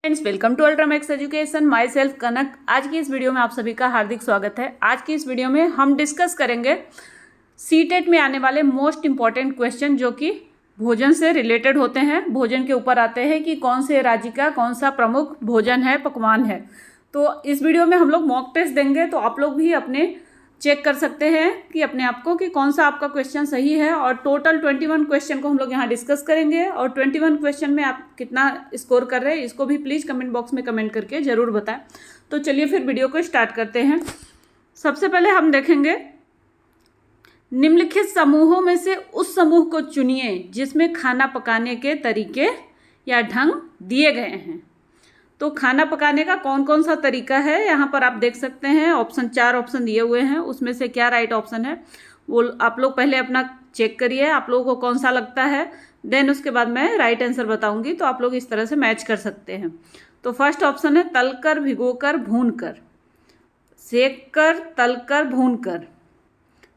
Friends, welcome to Ultramax education. Myself Kanak. आज की इस वीडियो में आप सभी का हार्दिक स्वागत है। आज की इस वीडियो में हम डिस्कस करेंगे सीटेट में आने वाले मोस्ट इंपॉर्टेंट क्वेश्चन जो कि भोजन से रिलेटेड होते हैं। भोजन के ऊपर आते हैं कि कौन से राज्य का कौन सा प्रमुख भोजन है, पकवान है। तो इस वीडियो में हम लोग मॉक टेस्ट देंगे, तो आप लोग भी अपने चेक कर सकते हैं कि अपने आप को कि कौन सा आपका क्वेश्चन सही है। और टोटल 21 क्वेश्चन को हम लोग यहाँ डिस्कस करेंगे और 21 क्वेश्चन में आप कितना स्कोर कर रहे हैं इसको भी प्लीज़ कमेंट बॉक्स में कमेंट करके ज़रूर बताएं। तो चलिए फिर वीडियो को स्टार्ट करते हैं। सबसे पहले हम देखेंगे निम्नलिखित समूहों में से उस समूह को चुनिए जिसमें खाना पकाने के तरीके या ढंग दिए गए हैं। तो खाना पकाने का कौन कौन सा तरीका है यहाँ पर आप देख सकते हैं। ऑप्शन 4 ऑप्शन दिए हुए हैं, उसमें से क्या राइट ऑप्शन है वो आप लोग पहले अपना चेक करिए, आप लोगों को कौन सा लगता है। देन उसके बाद मैं राइट आंसर बताऊंगी, तो आप लोग इस तरह से मैच कर सकते हैं। तो फर्स्ट ऑप्शन है तलकर, भिगोकर, भूनकर, सेककर, तलकर, भूनकर,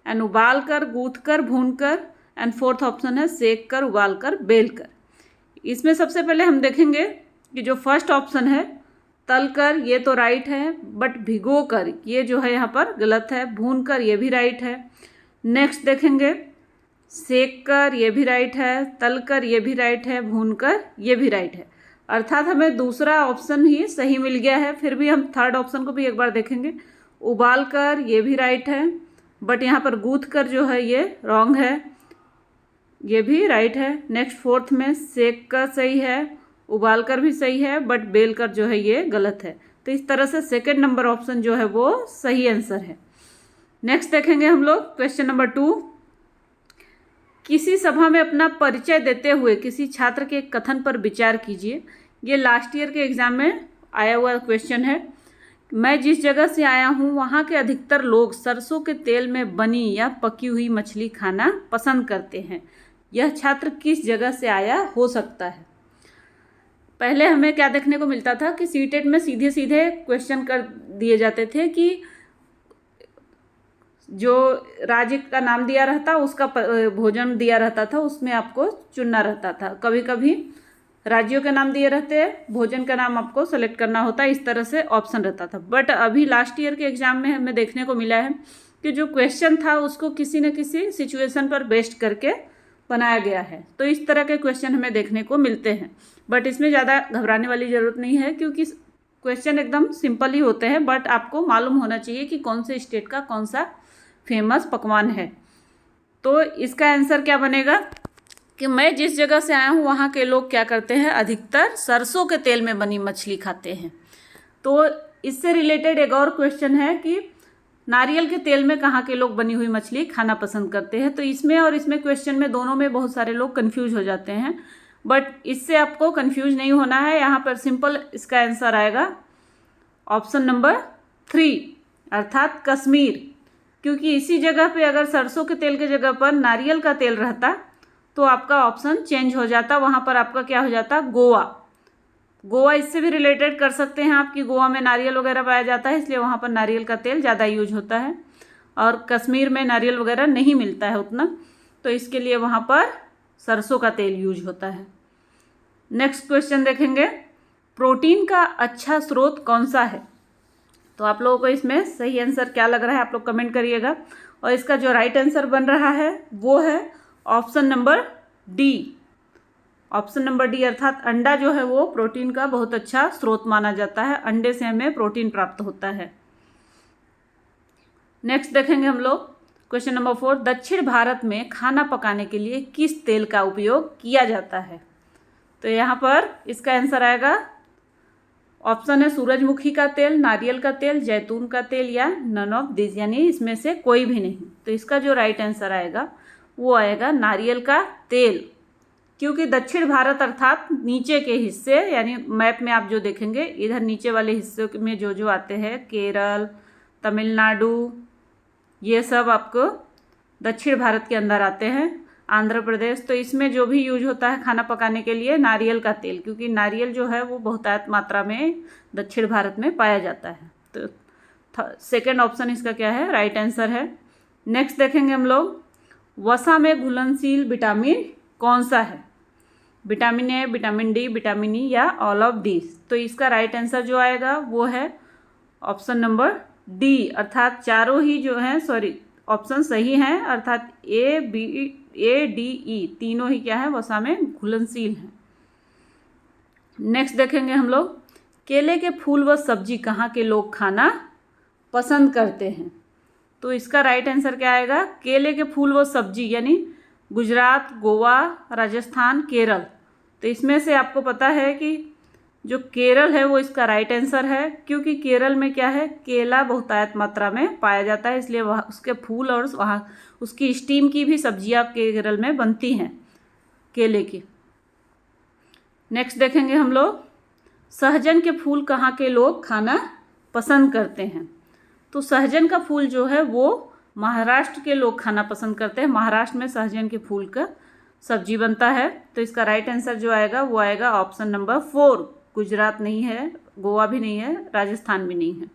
एंड उबालकर, गूंथकर, भूनकर, एंड फोर्थ ऑप्शन है सेककर, उबालकर, बेलकर। इसमें सबसे पहले हम देखेंगे कि जो फर्स्ट ऑप्शन है तलकर, ये तो राइट है, बट भिगोकर ये जो है यहाँ पर गलत है। भूनकर ये भी राइट है। नेक्स्ट देखेंगे सेककर, ये भी राइट है। तलकर ये भी राइट है। भूनकर ये भी राइट है। अर्थात हमें दूसरा ऑप्शन ही सही मिल गया है। फिर भी हम थर्ड ऑप्शन को भी एक बार देखेंगे। उबालकर ये भी राइट है, बट यहाँ पर गूंथकर जो है ये रॉन्ग है, ये भी राइट है। नेक्स्ट फोर्थ में सेककर सही है, उबालकर भी सही है, बट बेलकर जो है ये गलत है। तो इस तरह से सेकंड नंबर ऑप्शन जो है वो सही आंसर है। नेक्स्ट देखेंगे हम लोग क्वेश्चन नंबर 2। किसी सभा में अपना परिचय देते हुए किसी छात्र के कथन पर विचार कीजिए। ये लास्ट ईयर के एग्जाम में आया हुआ क्वेश्चन है। मैं जिस जगह से आया हूँ वहाँ के अधिकतर लोग सरसों के तेल में बनी या पकी हुई मछली खाना पसंद करते हैं। यह छात्र किस जगह से आया हो सकता है। पहले हमें क्या देखने को मिलता था कि सीटेट में सीधे सीधे क्वेश्चन कर दिए जाते थे कि जो राज्य का नाम दिया रहता उसका भोजन दिया रहता था, उसमें आपको चुनना रहता था। कभी कभी राज्यों के नाम दिए रहते हैं, भोजन का नाम आपको सेलेक्ट करना होता है। इस तरह से ऑप्शन रहता था। बट अभी लास्ट ईयर के एग्जाम में हमें देखने को मिला है कि जो क्वेश्चन था उसको किसी न किसी सिचुएशन पर बेस्ड करके बनाया गया है। तो इस तरह के क्वेश्चन हमें देखने को मिलते हैं। बट इसमें ज़्यादा घबराने वाली ज़रूरत नहीं है, क्योंकि क्वेश्चन एकदम सिंपल ही होते हैं। बट आपको मालूम होना चाहिए कि कौन से स्टेट का कौन सा फेमस पकवान है। तो इसका आंसर क्या बनेगा कि मैं जिस जगह से आया हूँ वहाँ के लोग क्या करते हैं, अधिकतर सरसों के तेल में बनी मछली खाते हैं। तो इससे रिलेटेड एक और क्वेश्चन है कि नारियल के तेल में कहाँ के लोग बनी हुई मछली खाना पसंद करते हैं। तो इसमें और इसमें क्वेश्चन में दोनों में बहुत सारे लोग कंफ्यूज हो जाते हैं, बट इससे आपको कंफ्यूज नहीं होना है। यहाँ पर सिंपल इसका आंसर आएगा ऑप्शन नंबर 3 अर्थात कश्मीर। क्योंकि इसी जगह पे अगर सरसों के तेल के जगह पर नारियल का तेल रहता तो आपका ऑप्शन चेंज हो जाता। वहाँ पर आपका क्या हो जाता, गोवा। गोवा इससे भी रिलेटेड कर सकते हैं आप कि गोवा में नारियल वगैरह पाया जाता है, इसलिए वहाँ पर नारियल का तेल ज़्यादा यूज होता है। और कश्मीर में नारियल वगैरह नहीं मिलता है उतना, तो इसके लिए वहाँ पर सरसों का तेल यूज होता है। नेक्स्ट क्वेश्चन देखेंगे, प्रोटीन का अच्छा स्रोत कौन सा है। तो आप लोगों को इसमें सही आंसर क्या लग रहा है आप लोग कमेंट करिएगा। और इसका जो राइट आंसर बन रहा है वो है option number D. Option number D अर्थात अंडा जो है वो प्रोटीन का बहुत अच्छा स्रोत माना जाता है। अंडे से हमें प्रोटीन प्राप्त होता है। नेक्स्ट देखेंगे हम लोग क्वेश्चन नंबर 4। दक्षिण भारत में खाना पकाने के लिए किस तेल का उपयोग किया जाता है। तो यहाँ पर इसका आंसर आएगा, ऑप्शन है सूरजमुखी का तेल, नारियल का तेल, जैतून का तेल या नन ऑफ दिस, यानी इसमें से कोई भी नहीं। तो इसका जो राइट आंसर आएगा वो आएगा नारियल का तेल। क्योंकि दक्षिण भारत अर्थात नीचे के हिस्से, यानी मैप में आप जो देखेंगे इधर नीचे वाले हिस्से में जो जो आते हैं, केरल, तमिलनाडु, ये सब आपको दक्षिण भारत के अंदर आते हैं, आंध्र प्रदेश। तो इसमें जो भी यूज होता है खाना पकाने के लिए नारियल का तेल, क्योंकि नारियल जो है वो बहुतायत मात्रा में दक्षिण भारत में पाया जाता है। तो सेकेंड ऑप्शन इसका क्या है, राइट आंसर है। नेक्स्ट देखेंगे हम लोग, वसा में घुलनशील विटामिन कौन सा है। Vitamin A, vitamin D, vitamin E या ऑल ऑफ दीज। तो इसका राइट आंसर जो आएगा वो है ऑप्शन नंबर डी, अर्थात चारों ही जो हैं, सॉरी ऑप्शन सही हैं, अर्थात ए, बी, ए, डी, ई तीनों ही क्या है, वसा में घुलनशील हैं। नेक्स्ट देखेंगे हम लोग, केले के फूल व सब्जी कहाँ के लोग खाना पसंद करते हैं। तो इसका राइट आंसर क्या आएगा, केले के फूल व सब्जी, यानी गुजरात, गोवा, राजस्थान, केरल। तो इसमें से आपको पता है कि जो केरल है वो इसका राइट आंसर है, क्योंकि केरल में क्या है, केला बहुतायत मात्रा में पाया जाता है, इसलिए वहाँ उसके फूल और वहाँ उसकी स्टीम की भी सब्जियाँ केरल में बनती हैं केले की। नेक्स्ट देखेंगे हम लोग, सहजन के फूल कहाँ के लोग खाना पसंद करते हैं। तो सहजन का फूल जो है वो महाराष्ट्र के लोग खाना पसंद करते हैं। महाराष्ट्र में सहजन के फूल का सब्जी बनता है। तो इसका राइट आंसर जो आएगा वो आएगा ऑप्शन नंबर 4। गुजरात नहीं है, गोवा भी नहीं है, राजस्थान भी नहीं है।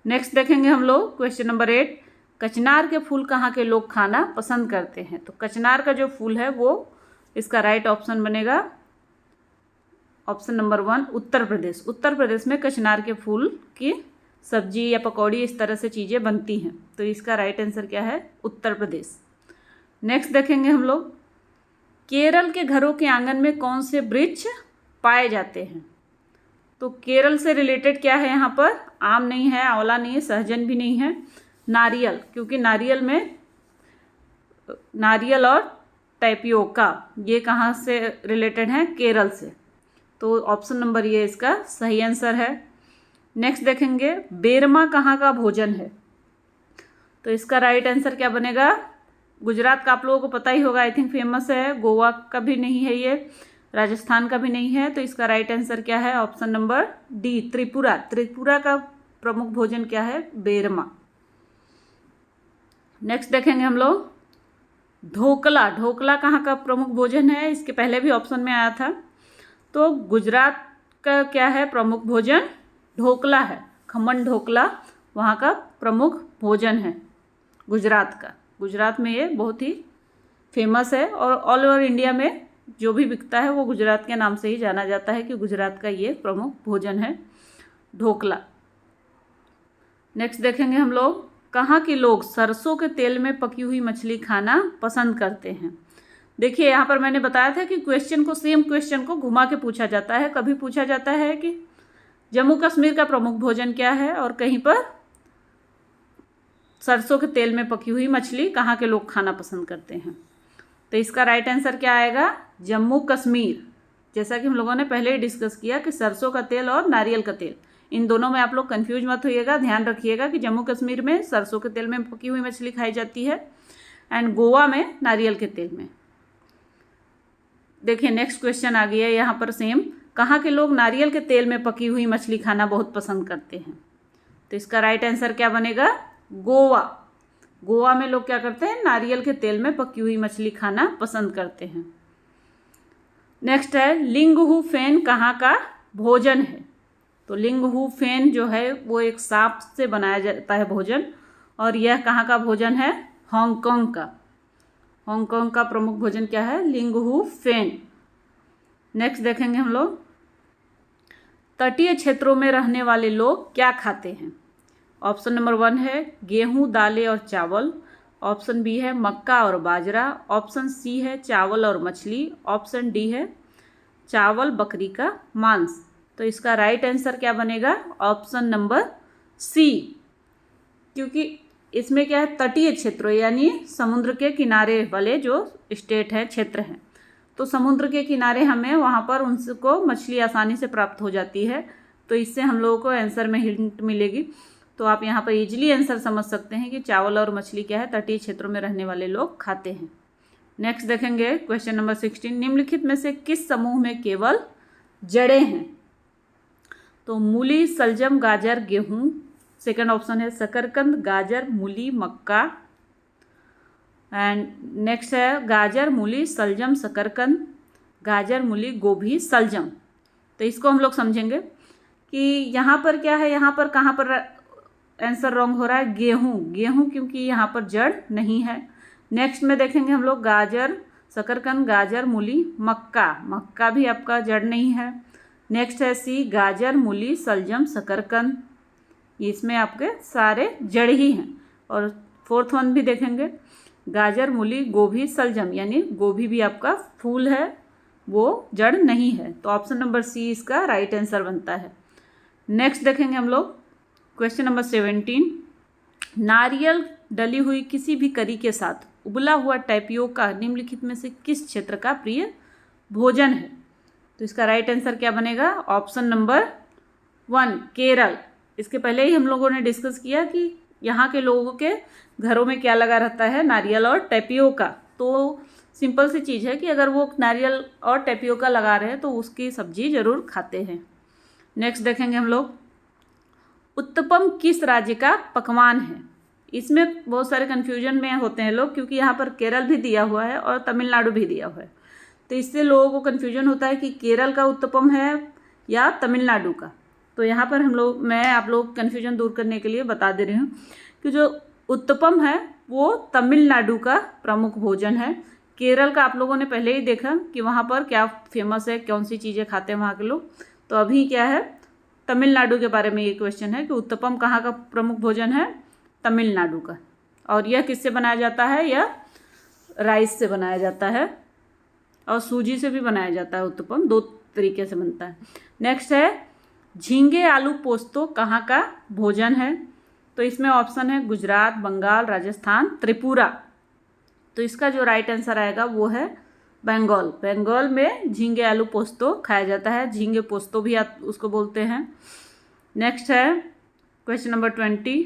नेक्स्ट देखेंगे हम लोग क्वेश्चन नंबर 8, कचनार के फूल कहाँ के लोग खाना पसंद करते हैं। तो कचनार का जो फूल है वो इसका राइट ऑप्शन बनेगा ऑप्शन नंबर 1 उत्तर प्रदेश। उत्तर प्रदेश में कचनार के फूल की सब्जी या पकौड़ी इस तरह से चीज़ें बनती हैं। तो इसका राइट आंसर क्या है, उत्तर प्रदेश। नेक्स्ट देखेंगे हम लोग, केरल के घरों के आंगन में कौन से वृक्ष पाए जाते हैं। तो केरल से रिलेटेड क्या है यहाँ पर, आम नहीं है, आंवला नहीं है, सहजन भी नहीं है, नारियल, क्योंकि नारियल में नारियल और टैपियोका ये कहाँ से रिलेटेड हैं, केरल से। तो ऑप्शन नंबर ये इसका सही आंसर है। नेक्स्ट देखेंगे, बेरमा कहाँ का भोजन है। तो इसका राइट आंसर क्या बनेगा, गुजरात का आप लोगों को पता ही होगा, आई थिंक फेमस है, गोवा का भी नहीं है ये, राजस्थान का भी नहीं है। तो इसका राइट आंसर क्या है, option number D Tripura. Tripura का प्रमुख भोजन क्या है, बेरमा। नेक्स्ट देखेंगे हम लोग, ढोकला। ढोकला कहाँ का प्रमुख भोजन है, इसके पहले भी ऑप्शन में आया था। तो गुजरात का क्या है प्रमुख भोजन, ढोकला है। खमन ढोकला वहाँ का प्रमुख भोजन है गुजरात का। गुजरात में ये बहुत ही फेमस है और ऑल ओवर इंडिया में जो भी बिकता है वो गुजरात के नाम से ही जाना जाता है कि गुजरात का ये प्रमुख भोजन है ढोकला। नेक्स्ट देखेंगे हम लोग, कहाँ के लोग सरसों के तेल में पकी हुई मछली खाना पसंद करते हैं। देखिए यहाँ पर मैंने बताया था कि क्वेश्चन को, सेम क्वेश्चन को घुमा के पूछा जाता है। कभी पूछा जाता है कि जम्मू कश्मीर का प्रमुख भोजन क्या है, और कहीं पर सरसों के तेल में पकी हुई मछली कहाँ के लोग खाना पसंद करते हैं। तो इसका राइट आंसर क्या आएगा, जम्मू कश्मीर। जैसा कि हम लोगों ने पहले ही डिस्कस किया कि सरसों का तेल और नारियल का तेल, इन दोनों में आप लोग कंफ्यूज मत होइएगा। ध्यान रखिएगा कि जम्मू कश्मीर में सरसों के तेल में पकी हुई मछली खाई जाती है एंड गोवा में नारियल के तेल में। देखिए नेक्स्ट क्वेश्चन आ गया है यहाँ पर सेम, कहाँ के लोग नारियल के तेल में पकी हुई मछली खाना बहुत पसंद करते हैं। तो इसका राइट आंसर क्या बनेगा, गोवा। गोवा में लोग क्या करते हैं, नारियल के तेल में पकी हुई मछली खाना पसंद करते हैं। नेक्स्ट है, लिंगहू फेन कहाँ का भोजन है। तो लिंगहू फेन जो है वो एक सांप से बनाया जाता है भोजन, और यह कहाँ का भोजन है, हांगकांग का। हांगकांग का प्रमुख भोजन क्या है, लिंगहू फेन। नेक्स्ट देखेंगे हम लोग, तटीय क्षेत्रों में रहने वाले लोग क्या खाते हैं। ऑप्शन नंबर 1 है गेहूं, दालें और चावल। ऑप्शन बी है मक्का और बाजरा। ऑप्शन सी है चावल और मछली। ऑप्शन डी है चावल, बकरी का मांस। तो इसका राइट आंसर क्या बनेगा, ऑप्शन नंबर सी, क्योंकि इसमें क्या है, तटीय क्षेत्रों यानी समुद्र के किनारे वाले जो स्टेट हैं, क्षेत्र हैं। तो समुद्र के किनारे हमें वहाँ पर उनको मछली आसानी से प्राप्त हो जाती है। तो इससे हम लोगों को आंसर में हिंट मिलेगी। तो आप यहाँ पर इजीली आंसर समझ सकते हैं कि चावल और मछली क्या है, तटीय क्षेत्रों में रहने वाले लोग खाते हैं। नेक्स्ट देखेंगे क्वेश्चन नंबर 16, निम्नलिखित में से किस समूह में केवल जड़ें हैं। तो मूली, सलजम, गाजर, गेहूँ। सेकंड ऑप्शन है शकरकंद, गाजर, मूली, मक्का। एंड नेक्स्ट है गाजर, मूली, सलजम, शकरकंद, गाजर, मूली, गोभी, सलजम। तो इसको हम लोग समझेंगे कि यहाँ पर क्या है, यहाँ पर कहाँ पर आंसर रॉन्ग हो रहा है, गेहूँ। गेहूँ क्योंकि यहाँ पर जड़ नहीं है। नेक्स्ट में देखेंगे हम लोग गाजर, शकरकंद, गाजर, मूली, मक्का, मक्का भी आपका जड़ नहीं है। नेक्स्ट है सी, गाजर, मूली, सलजम, शकरकंद, इसमें आपके सारे जड़ ही हैं। और फोर्थ वन भी देखेंगे, गाजर, मूली, गोभी, सलजम, यानी गोभी भी आपका फूल है, वो जड़ नहीं है। तो ऑप्शन नंबर सी इसका राइट आंसर बनता है। नेक्स्ट देखेंगे हम लोग क्वेश्चन नंबर 17, नारियल डली हुई किसी भी करी के साथ उबला हुआ टैपियोका निम्नलिखित में से किस क्षेत्र का प्रिय भोजन है? तो इसका राइट आंसर क्या बनेगा? Option number 1 Kerala. इसके पहले ही हम लोगों ने डिस्कस किया कि यहाँ के लोगों के घरों में क्या लगा रहता है, नारियल और टैपियोका। तो सिंपल सी चीज़ है कि अगर वो नारियल और टैपियोका लगा रहे हैं तो उसकी सब्जी ज़रूर खाते हैं। नेक्स्ट देखेंगे हम लोग, उत्तपम किस राज्य का पकवान है? इसमें बहुत सारे कन्फ्यूजन में होते हैं लोग, क्योंकि यहाँ पर केरल भी दिया हुआ है और तमिलनाडु भी दिया हुआ है। तो इससे लोगों को कन्फ्यूजन होता है कि केरल का उत्तपम है या तमिलनाडु का। तो यहाँ पर मैं आप लोग कन्फ्यूजन दूर करने के लिए बता दे रही हूँ कि जो उत्तपम है वो तमिलनाडु का प्रमुख भोजन है। केरल का आप लोगों ने पहले ही देखा कि वहाँ पर क्या फेमस है, कौन सी चीज़ें खाते हैं वहाँ के लोग। तो अभी क्या है, तमिलनाडु के बारे में ये क्वेश्चन है कि उत्तपम कहाँ का प्रमुख भोजन है? तमिलनाडु का। और यह किससे बनाया जाता है? यह राइस से बनाया जाता है और सूजी से भी बनाया जाता है। उत्तपम 2 तरीके से बनता है। नेक्स्ट है, झींगे आलू पोस्तो कहाँ का भोजन है? तो इसमें ऑप्शन है गुजरात, बंगाल, राजस्थान, त्रिपुरा। तो इसका जो राइट आंसर आएगा वो है बंगाल। बंगाल में झींगे आलू पोस्तो खाया जाता है, झींगे पोस्तो भी आप उसको बोलते हैं। नेक्स्ट है क्वेश्चन नंबर 20,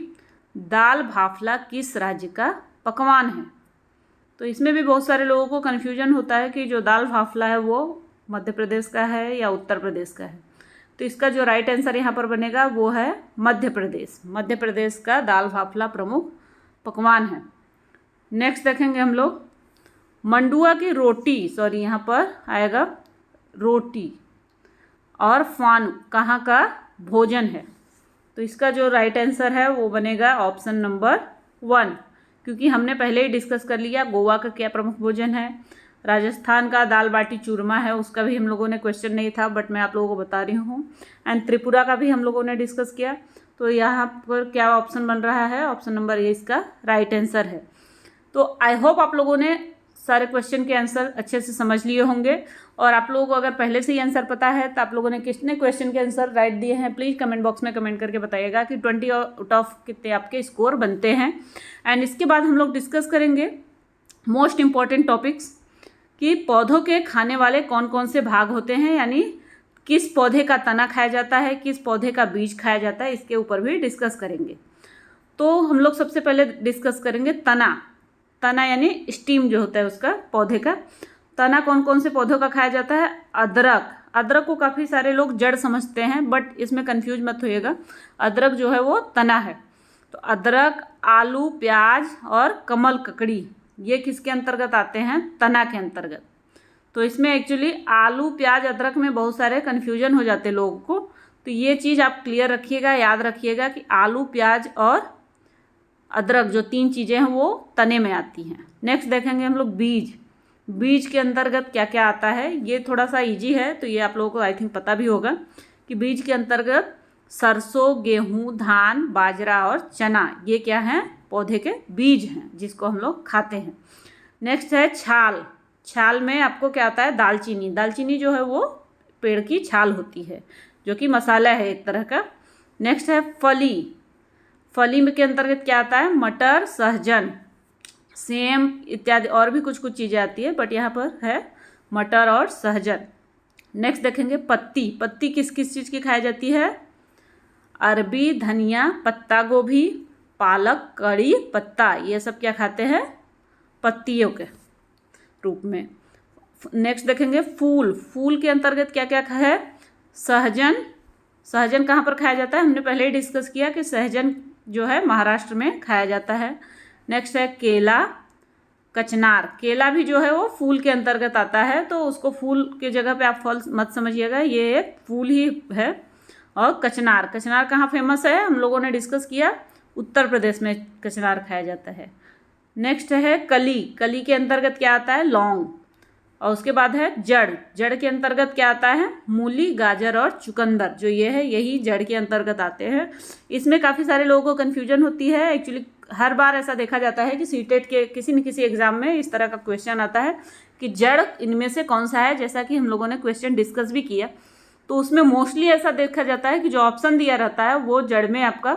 दाल भाफला किस राज्य का पकवान है? तो इसमें भी बहुत सारे लोगों को कन्फ्यूजन होता है कि जो दाल भाफला है वो मध्य प्रदेश का है या उत्तर प्रदेश का है। तो इसका जो राइट आंसर यहाँ पर बनेगा वो है मध्य प्रदेश। मध्य प्रदेश का दाल भाफला प्रमुख पकवान है। नेक्स्ट देखेंगे हम लोग, मंडुआ की रोटी, सॉरी यहाँ पर आएगा रोटी और फानू कहाँ का भोजन है? तो इसका जो राइट आंसर है वो बनेगा ऑप्शन नंबर 1, क्योंकि हमने पहले ही डिस्कस कर लिया गोवा का क्या प्रमुख भोजन है। राजस्थान का दाल बाटी चूरमा है, उसका भी हम लोगों ने क्वेश्चन नहीं था बट मैं आप लोगों को बता रही हूँ। एंड त्रिपुरा का भी हम लोगों ने डिस्कस किया। तो यहाँ पर क्या ऑप्शन बन रहा है? ऑप्शन नंबर ए इसका राइट आंसर है। तो आई होप आप लोगों ने सारे क्वेश्चन के आंसर अच्छे से समझ लिए होंगे। और आप लोगों को अगर पहले से ही आंसर पता है तो आप लोगों ने कितने क्वेश्चन के आंसर राइट दिए हैं प्लीज़ कमेंट बॉक्स में कमेंट करके बताइएगा कि 20 आउट ऑफ कितने आपके स्कोर बनते हैं। एंड इसके बाद हम लोग डिस्कस करेंगे मोस्ट इम्पॉर्टेंट टॉपिक्स कि पौधों के खाने वाले कौन कौन से भाग होते हैं, यानी किस पौधे का तना खाया जाता है, किस पौधे का बीज खाया जाता है, इसके ऊपर भी डिस्कस करेंगे। तो हम लोग सबसे पहले डिस्कस करेंगे तना। तना यानी स्टीम जो होता है उसका, पौधे का तना कौन कौन से पौधों का खाया जाता है? अदरक। अदरक को काफ़ी सारे लोग जड़ समझते हैं बट इसमें कंफ्यूज मत होइएगा, अदरक जो है वो तना है। तो अदरक, आलू, प्याज और कमल ककड़ी ये किसके अंतर्गत आते हैं? तना के अंतर्गत। तो इसमें एक्चुअली आलू, प्याज, अदरक में बहुत सारे कन्फ्यूजन हो जाते हैं लोगों को। तो ये चीज़ आप क्लियर रखिएगा, याद रखिएगा कि आलू, प्याज और अदरक जो 3 चीज़ें हैं वो तने में आती हैं। नेक्स्ट देखेंगे हम लोग बीज। बीज के अंतर्गत क्या क्या आता है? ये थोड़ा सा इजी है तो ये आप लोगों को आई थिंक पता भी होगा कि बीज के अंतर्गत सरसों, गेहूँ, धान, बाजरा और चना ये क्या हैं? पौधे के बीज हैं जिसको हम लोग खाते हैं। नेक्स्ट है छाल। छाल में आपको क्या आता है? दालचीनी। दालचीनी जो है वो पेड़ की छाल होती है जो कि मसाला है एक तरह का। नेक्स्ट है फली। फली में के अंतर्गत क्या आता है? मटर, सहजन, सेम इत्यादि और भी कुछ कुछ चीज़ें आती है बट यहाँ पर है मटर और सहजन। नेक्स्ट देखेंगे पत्ती। पत्ती किस किस चीज़ की खाई जाती है? अरबी, धनिया, पत्ता गोभी, पालक, कड़ी पत्ता, ये सब क्या खाते हैं? पत्तियों के रूप में। नेक्स्ट देखेंगे फूल। फूल के अंतर्गत क्या क्या है? सहजन। सहजन कहाँ पर खाया जाता है? हमने पहले ही डिस्कस किया कि सहजन जो है महाराष्ट्र में खाया जाता है। नेक्स्ट है केला, कचनार। केला भी जो है वो फूल के अंतर्गत आता है, तो उसको फूल की जगह पे आप फल मत समझिएगा, ये एक फूल ही है। और कचनार, कचनार कहाँ फेमस है? हम लोगों ने डिस्कस किया उत्तर प्रदेश में कचनार खाया जाता है। नेक्स्ट है कली। कली के अंतर्गत क्या आता है? लौंग। और उसके बाद है जड़। जड़ के अंतर्गत क्या आता है? मूली, गाजर और चुकंदर, जो ये है यही जड़ के अंतर्गत आते हैं। इसमें काफ़ी सारे लोगों को कन्फ्यूजन होती है। एक्चुअली हर बार ऐसा देखा जाता है कि सीटेट के किसी न किसी एग्जाम में इस तरह का क्वेश्चन आता है कि जड़ इनमें से कौन सा है। जैसा कि हम लोगों ने क्वेश्चन डिस्कस भी किया, तो उसमें मोस्टली ऐसा देखा जाता है कि जो ऑप्शन दिया रहता है वो जड़ में आपका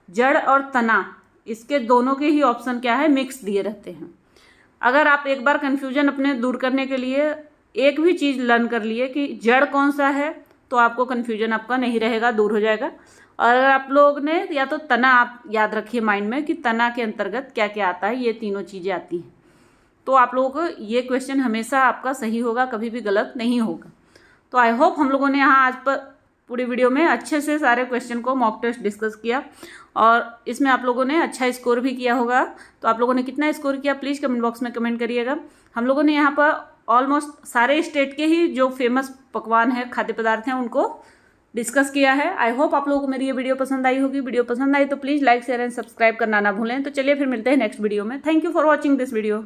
जड़ और तना, इसके दोनों के ही ऑप्शन क्या है? मिक्स दिए रहते हैं। अगर आप एक बार कन्फ्यूजन अपने दूर करने के लिए एक भी चीज़ लर्न कर लिए कि जड़ कौन सा है, तो आपको कन्फ्यूजन आपका नहीं रहेगा, दूर हो जाएगा। और अगर आप लोग ने या तो तना, आप याद रखिए माइंड में कि तना के अंतर्गत क्या क्या आता है, ये तीनों चीज़ें आती हैं, तो आप लोगों को ये क्वेश्चन हमेशा आपका सही होगा, कभी भी गलत नहीं होगा। तो आई होप हम लोगों ने यहाँ आज पर पूरी वीडियो में अच्छे से सारे क्वेश्चन को मॉक टेस्ट डिस्कस किया और इसमें आप लोगों ने अच्छा स्कोर भी किया होगा। तो आप लोगों ने कितना स्कोर किया प्लीज़ कमेंट बॉक्स में कमेंट करिएगा। हम लोगों ने यहाँ पर ऑलमोस्ट सारे स्टेट के ही जो फेमस पकवान है, खाद्य पदार्थ हैं, उनको डिस्कस किया है। आई होप आप लोगों को मेरी ये वीडियो पसंद आई होगी। वीडियो पसंद आई तो please like share and subscribe करना ना भूलें। तो चलिए फिर मिलते हैं नेक्स्ट वीडियो में। Thank you for watching this video.